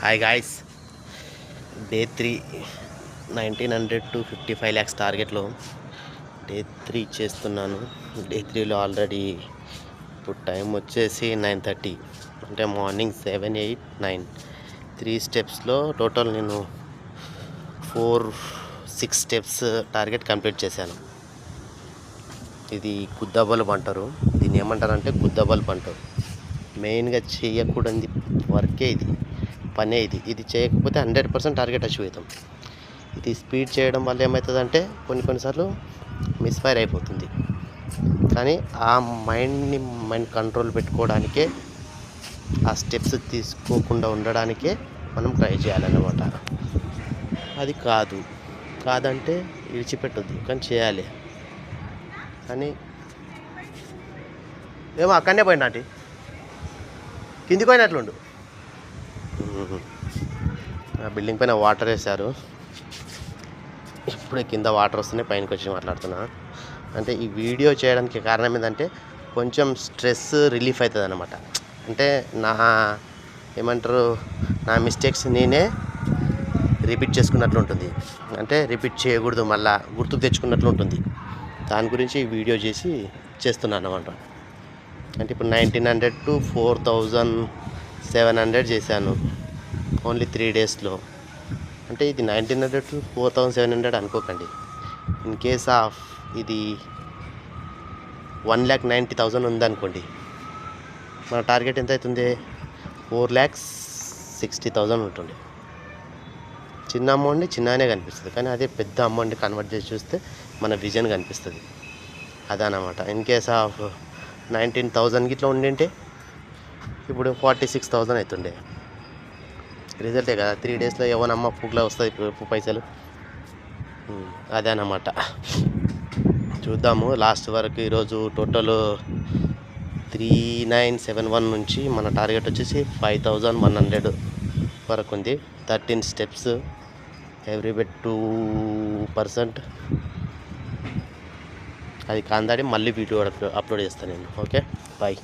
Hi guys, day 3 1900 to 55 lakhs టార్గెట్లో day 3 చేస్తున్నాను. Day 3లో ఆల్రెడీ ఇప్పుడు టైం వచ్చేసి 9:30, అంటే మార్నింగ్ 7, 8, 9 3 స్టెప్స్లో టోటల్ నేను 4-6 స్టెప్స్ టార్గెట్ కంప్లీట్ చేశాను. ఇది గుద్ద బల్బ్ అంటారు. దీన్ని ఏమంటారంటే గుద్ద బల్బ్ అంటారు. మెయిన్గా చేయకూడని వర్కే ఇది, పనే ఇది చేయకపోతే 100% టార్గెట్ అచీవ్ అవుతాం. ఇది స్పీడ్ చేయడం వల్ల ఏమవుతుందంటే కొన్నిసార్లు మిస్ఫైర్ అయిపోతుంది. కానీ ఆ మైండ్ కంట్రోల్ పెట్టుకోవడానికే, ఆ స్టెప్స్ తీసుకోకుండా ఉండడానికే మనం ట్రై చేయాలన్నమాట. అది కాదంటే విడిచిపెట్టొద్దు, కానీ చేయాలి. కానీ ఏమో అక్కడనే పోయినా ఆంటీ, కిందికి పోయినట్లుండు. ఆ బిల్డింగ్ పైన వాటర్ వేశారు. ఇప్పుడే కింద వాటర్ వస్తున్నాయి, పైనకి వచ్చి మాట్లాడుతున్నా. అంటే ఈ వీడియో చేయడానికి కారణం ఏంటంటే కొంచెం స్ట్రెస్ రిలీఫ్ అవుతుంది అన్నమాట. అంటే నా మిస్టేక్స్ నేనే రిపీట్ చేసుకున్నట్లు ఉంటుంది. అంటే రిపీట్ చేయకూడదు, మళ్ళీ గుర్తుకు తెచ్చుకున్నట్లు ఉంటుంది. దాని గురించి ఈ వీడియో చేస్తున్నాను అన్నమాట. అంటే ఇప్పుడు 1900 to 4700 చేశాను ఓన్లీ 3 డేస్లో. అంటే ఇది 1900 to 4700 అనుకోకండి. ఇన్ కేస్ ఆఫ్ ఇది 1,90,000 ఉందనుకోండి, మన టార్గెట్ ఎంత అవుతుంది? 4,60,000 ఉంటుంది. చిన్న అమౌంట్ని చిన్నగానే కనిపిస్తుంది, కానీ అదే పెద్ద అమౌంట్ని కన్వర్ట్ చేసి చూస్తే మన విజన్ కనిపిస్తుంది. అదనమాట. ఇన్ కేస్ ఆఫ్ 19,000 ఇట్లా ఉండింటే ఇప్పుడు 46,000 అవుతుండే. రిజల్టే కదా. 3 డేస్లో ఎవనమ్మ పూక్లా వస్తుంది పైసలు. అదే అన్నమాట. చూద్దాము లాస్ట్ వరకు. ఈరోజు టోటల్ 3971 నుంచి మన టార్గెట్ వచ్చేసి 5100 వరకు ఉంది. 13 స్టెప్స్, ఎవ్రీ బెట్ 2%. అది కాందాడి మళ్ళీ వీడియో అప్లోడ్ చేస్తాను నేను. Okay, bye.